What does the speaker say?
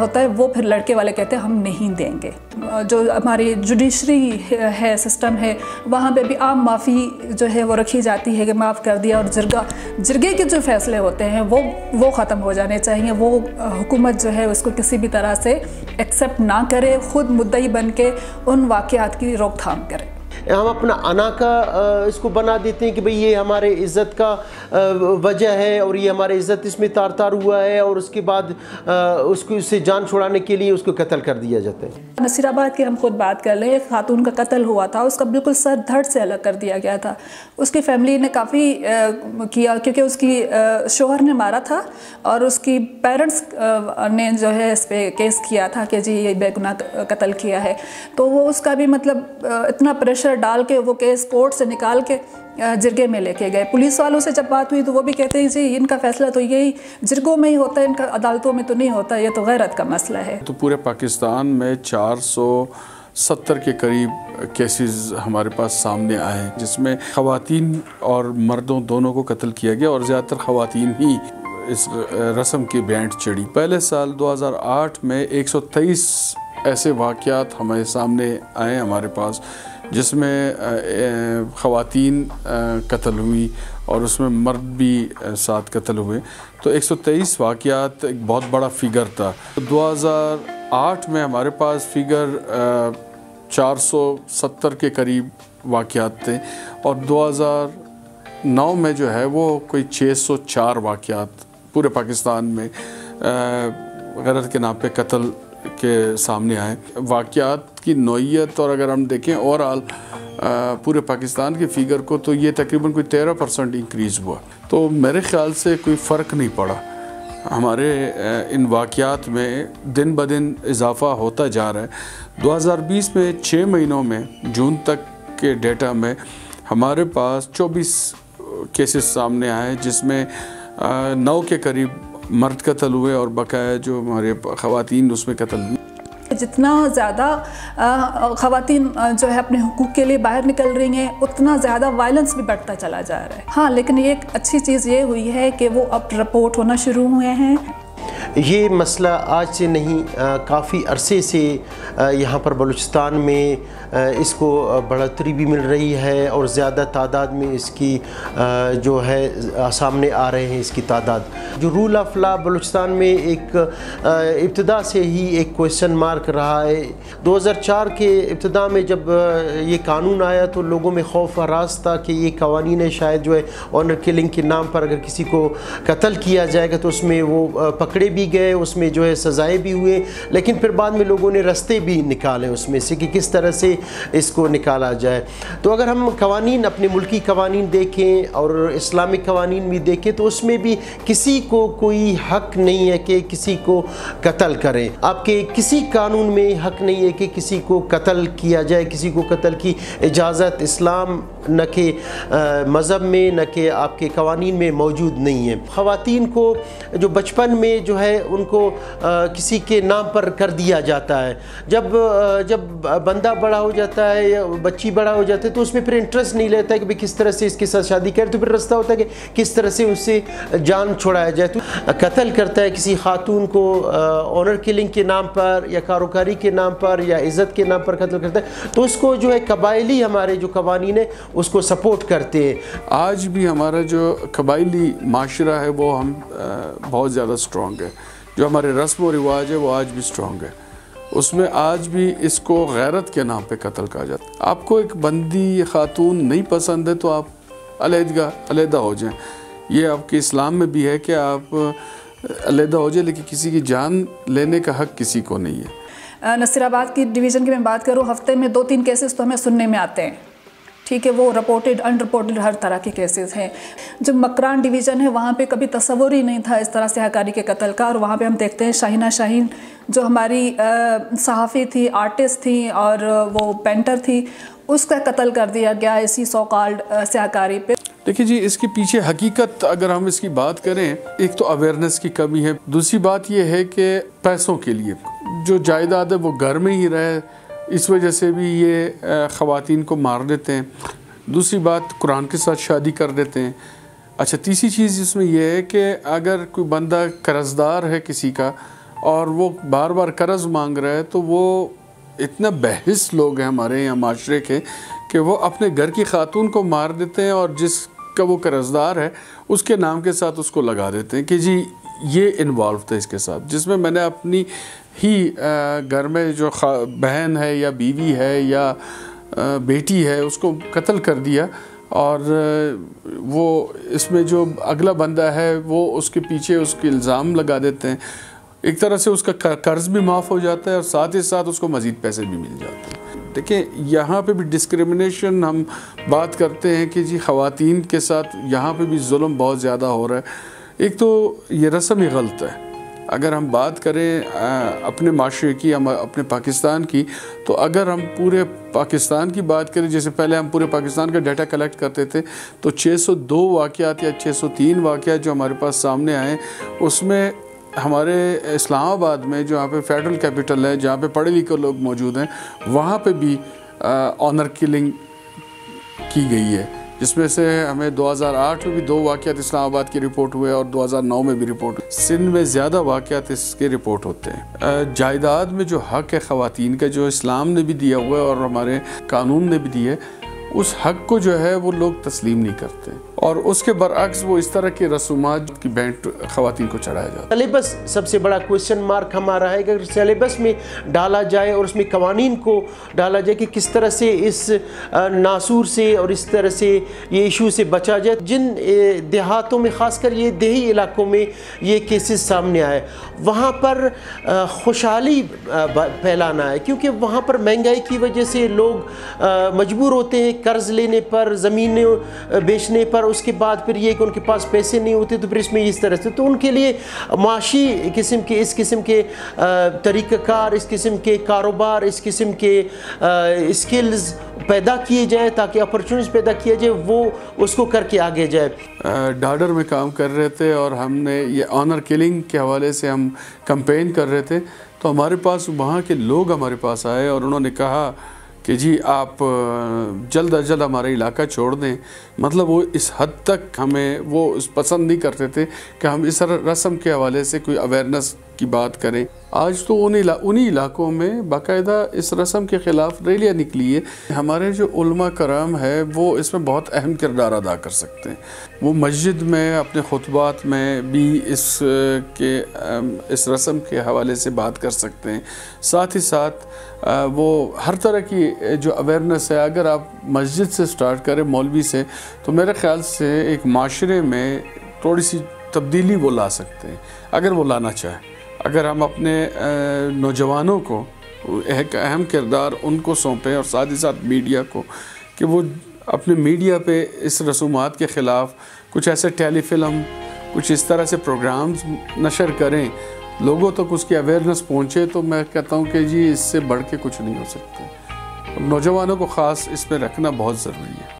ہوتا ہے وہ پھر لڑکے والے کہتے ہیں ہم نہیں دیں گے. جو ہماری جوڈیشری ہے سسٹم ہے وہاں پہ بھی عام معافی جو ہے وہ رکھی جاتی ہے کہ معاف کر دیا, اور جرگے کے جو فیصلے ہوتے ہیں وہ ختم ہو جانے چاہیے. وہ حکومت جو ہے اس کو کسی بھی طرح سے ایکسیپٹ نہ کرے, خود مدعی بن کے ان واقعات کی روک تھام کرے. ہم اپنا انا کا اس کو بنا دیتے ہیں کہ بھئی یہ ہمارے عزت کا وجہ ہے اور یہ ہمارے عزت اس میں تار تار ہوا ہے, اور اس کے بعد اس کو اس سے جان چھڑانے کے لیے اس کو قتل کر دیا جاتا ہے. نصیر آباد کی ہم خود بات کر لیں, ایک خاتون کا قتل ہوا تھا, اس کا بالکل سر دھڑ سے الگ کر دیا گیا تھا. اس کی فیملی نے کافی کیا کیونکہ اس کی شوہر نے مارا تھا اور اس کی پیرنٹس نے جو ہے اس پہ کیس کیا تھا کہ جی یہ بے گناہ قتل کیا ہے. تو وہ اس کا بھی مطلب اتنا پریشر ڈال کے وہ کیس کورٹ سے نکال کے جرگے میں لے کے گئے. پولیس والوں سے جب بات ہوئی تو وہ بھی کہتے ہیں جی ان کا فیصلہ تو یہی جرگوں میں ہی ہوتا ہے, ان کا عدالتوں میں تو نہیں ہوتا, یہ تو غیرت کا مسئلہ ہے. تو پورے پاکستان میں 470 کے قریب کیسز ہمارے پاس سامنے آئے ہیں جس میں خواتین اور مردوں دونوں کو قتل کیا گیا, اور زیادہ تر خواتین ہی اس رسم کی بینٹ چڑھی. پہلے سال 2008 میں 123 ایسے واقعات ہمارے سامنے آئے ہمارے پاس جس میں خواتین قتل ہوئی اور اس میں مرد بھی ساتھ قتل ہوئے. تو 123 واقعات ایک بہت بڑا فگر تھا. 2008 میں ہمارے پاس فگر 470 کے قریب واقعات تھے, اور 2009 میں جو ہے وہ کوئی 604 واقعات پورے پاکستان میں غیرت کے نام پہ قتل کے سامنے آئے. واقعات کی نوعیت اور اگر ہم دیکھیں اوورآل پورے پاکستان کے فگر کو تو یہ تقریباً کوئی 13% انکریز ہوا. تو میرے خیال سے کوئی فرق نہیں پڑا. ہمارے ان واقعات میں دن بدن اضافہ ہوتا جا رہا ہے. 2020 میں 6 مہینوں میں جون تک کے ڈیٹا میں ہمارے پاس 24 کیسز سامنے آئے جس میں 9 کے قریب مرد قتل ہوئے اور بقایا جو ہمارے خواتین اس میں قتل ہوئی. جتنا زیادہ خواتین جو ہے اپنے حقوق کے لیے باہر نکل رہی ہیں اتنا زیادہ وائلنس بھی بڑھتا چلا جا رہا ہے. ہاں لیکن ایک اچھی چیز یہ ہوئی ہے کہ وہ اب رپورٹ ہونا شروع ہوئے ہیں. یہ مسئلہ آج سے نہیں, کافی عرصے سے یہاں پر بلوچستان میں اس کو بڑھوتری بھی مل رہی ہے, اور زیادہ تعداد میں اس کی جو ہے سامنے آ رہے ہیں اس کی تعداد. جو رول آف لا بلوچستان میں ایک ابتدا سے ہی ایک کویسچن مارک رہا ہے. 2004 کے ابتدا میں جب یہ قانون آیا تو لوگوں میں خوف ہراس تھا کہ یہ قوانین شاید جو ہے آنر کلنگ کے نام پر اگر کسی کو قتل کیا جائے گا تو اس میں وہ پکڑے بھی گئے, اس میں جو ہے سزائیں بھی ہوئے. لیکن پھر بعد میں لوگوں نے رستے بھی نکالے اس میں سے کہ کس طرح سے اس کو نکالا جائے. تو اگر ہم قوانین اپنے ملکی قوانین دیکھیں اور اسلامک قوانین بھی دیکھیں تو اس میں بھی کسی کو کوئی حق نہیں ہے کہ کسی کو قتل کریں. آپ کے کسی قانون میں حق نہیں ہے کہ کسی کو قتل کیا جائے. کسی کو قتل کی اجازت اسلام نہ کہ مذہب میں نہ کہ آپ کے قوانین میں موجود نہیں ہے. خواتین کو جو بچپن میں جو ہے ان کو کسی کے نام پر کر دیا جاتا ہے. جب بندہ بڑا ہو جاتا ہے یا بچی بڑا ہو جاتا ہے تو اس میں پھر انٹرسٹ نہیں لیتا ہے کہ کس طرح سے اس کے ساتھ شادی کرے. تو پھر رستہ ہوتا ہے کہ کس طرح سے اس سے جان چھڑایا جائے. تو قتل کرتا ہے کسی خاتون کو آنر کلنگ کے نام پر یا کاروکاری کے نام پر یا عزت کے نام پر قتل کرتا ہے تو اس کو جو ہے قبائلی ہمارے جو قوانین ہیں اس کو سپورٹ کرتے ہیں. آج بھی ہمارا جو قبائلی معاشرہ ہے وہ ہم بہت زیادہ سٹرونگ ہے. جو ہمارے رسم و رواج ہے وہ آج بھی سٹرونگ ہے. اس میں آج بھی اس کو غیرت کے نام پہ قتل کہا جاتا ہے. آپ کو ایک بندی خاتون نہیں پسند ہے تو آپ علیحدہ ہو جائیں. یہ آپ کے اسلام میں بھی ہے کہ آپ علیحدہ ہو جائیں, لیکن کسی کی جان لینے کا حق کسی کو نہیں ہے. نصیر آباد کی ڈویژن کی میں بات کروں, ہفتے میں 2-3 کیسز تو ہمیں سننے میں آتے ہیں. ٹھیک ہے, وہ رپورٹڈ ان رپورٹڈ ہر طرح کے کیسز ہیں. جو مکران ڈویژن ہے وہاں پہ کبھی تصور ہی نہیں تھا اس طرح سے سیاہکاری کے قتل کا. اور وہاں پہ ہم دیکھتے ہیں شاہینہ شاہین جو ہماری صحافی تھی, آرٹسٹ تھی اور وہ پینٹر تھی, اس کا قتل کر دیا گیا اسی سو کالڈ سیاہکاری پہ. دیکھیں جی, اس کے پیچھے حقیقت اگر ہم اس کی بات کریں, ایک تو اویئرنیس کی کمی ہے. دوسری بات یہ ہے کہ پیسوں کے لیے جو جائیداد ہے وہ گھر میں ہی رہے, اس وجہ سے بھی یہ خواتین کو مار دیتے ہیں. دوسری بات قرآن کے ساتھ شادی کر دیتے ہیں. اچھا، تیسری چیز اس میں یہ ہے کہ اگر کوئی بندہ قرض دار ہے کسی کا اور وہ بار بار قرض مانگ رہا ہے تو وہ اتنا بحث لوگ ہیں ہمارے یہاں معاشرے کے کہ وہ اپنے گھر کی خاتون کو مار دیتے ہیں اور جس کا وہ قرض دار ہے اس کے نام کے ساتھ اس کو لگا دیتے ہیں کہ جی یہ انوالو تھا اس کے ساتھ، جس میں نے اپنی ہی گھر میں جو بہن ہے یا بیوی ہے یا بیٹی ہے اس کو قتل کر دیا، اور وہ اس میں جو اگلا بندہ ہے وہ اس کے پیچھے اس کے الزام لگا دیتے ہیں. ایک طرح سے اس کا قرض بھی معاف ہو جاتا ہے اور ساتھ ہی ساتھ اس کو مزید پیسے بھی مل جاتے ہیں. دیکھیں یہاں پہ بھی ڈسکریمنیشن ہم بات کرتے ہیں کہ جی خواتین کے ساتھ یہاں پہ بھی ظلم بہت زیادہ ہو رہا ہے. ایک تو یہ رسم ہی غلط ہے. اگر ہم بات کریں اپنے معاشرے کی، ہم اپنے پاکستان کی، تو اگر ہم پورے پاکستان کی بات کریں، جیسے پہلے ہم پورے پاکستان کا ڈیٹا کلیکٹ کرتے تھے تو 602 واقعات یا 603 واقعات جو ہمارے پاس سامنے آئے، اس میں ہمارے اسلام آباد میں جو یہاں پہ فیڈرل کیپٹل ہے، جہاں پہ پڑھے لکھے لوگ موجود ہیں، وہاں پہ بھی آنر کلنگ کی گئی ہے، جس میں سے ہمیں 2008 میں بھی 2 واقعات اسلام آباد کی رپورٹ ہوئے اور 2009 میں بھی رپورٹ ہوئے. سندھ میں زیادہ واقعات اس کے رپورٹ ہوتے ہیں. جائیداد میں جو حق ہے خواتین کا، جو اسلام نے بھی دیا ہوا ہے اور ہمارے قانون نے بھی دیا ہے، اس حق کو جو ہے وہ لوگ تسلیم نہیں کرتے، اور اس کے برعکس وہ اس طرح کی رسومات کی بینٹ خواتین کو چڑھایا جاتا ہے. سلیبس سب سے بڑا کویشچن مارک ہمارا ہے کہ اگر سلیبس میں ڈالا جائے اور اس میں قوانین کو ڈالا جائے کہ کس طرح سے اس ناسور سے اور اس طرح سے یہ ایشو سے بچا جائے. جن دیہاتوں میں، خاص کر یہ دیہی علاقوں میں یہ کیسز سامنے آئے، وہاں پر خوشحالی پھیلانا ہے، کیونکہ وہاں پر مہنگائی کی وجہ سے لوگ مجبور ہوتے ہیں قرض لینے پر، زمینیں بیچنے پر. اس کے بعد پھر یہ کہ ان کے پاس پیسے نہیں ہوتے تو پھر اس میں اس طرح سے تو ان کے لیے معاشی قسم کے، اس قسم کے طریقہ کار، اس قسم کے کاروبار، اس قسم کے اسکلز پیدا کیے جائیں تاکہ اپرچونیٹیز پیدا کیا جائے، وہ اس کو کر کے آگے جائے. ڈاڈر میں کام کر رہے تھے اور ہم نے یہ آنر کلنگ کے حوالے سے ہم کمپین کر رہے تھے، تو ہمارے پاس وہاں کے لوگ ہمارے پاس آئے اور انہوں نے کہا کہ جی آپ جلد از جلد ہمارا علاقہ چھوڑ دیں. مطلب وہ اس حد تک ہمیں وہ پسند نہیں کرتے تھے کہ ہم اس رسم کے حوالے سے کوئی اویئرنیس کی بات کریں. آج تو انہی علاقوں میں باقاعدہ اس رسم کے خلاف ریلیاں نکلی ہے. ہمارے جو علماء کرام ہے وہ اس میں بہت اہم کردار ادا کر سکتے ہیں. وہ مسجد میں اپنے خطبات میں بھی اس رسم کے حوالے سے بات کر سکتے ہیں. ساتھ ہی ساتھ وہ ہر طرح کی جو اویئرنیس ہے، اگر آپ مسجد سے سٹارٹ کریں، مولوی سے، تو میرے خیال سے ایک معاشرے میں تھوڑی سی تبدیلی وہ لا سکتے ہیں اگر وہ لانا چاہیں. اگر ہم اپنے نوجوانوں کو ایک اہم کردار ان کو سونپیں اور ساتھ ہی ساتھ میڈیا کو، کہ وہ اپنے میڈیا پہ اس رسومات کے خلاف کچھ ایسے ٹیلی فلم، کچھ اس طرح سے پروگرامز نشر کریں، لوگوں تک اس کی اویئرنیس پہنچے، تو میں کہتا ہوں کہ جی اس سے بڑھ کے کچھ نہیں ہو سکتے. نوجوانوں کو خاص اس پہ رکھنا بہت ضروری ہے.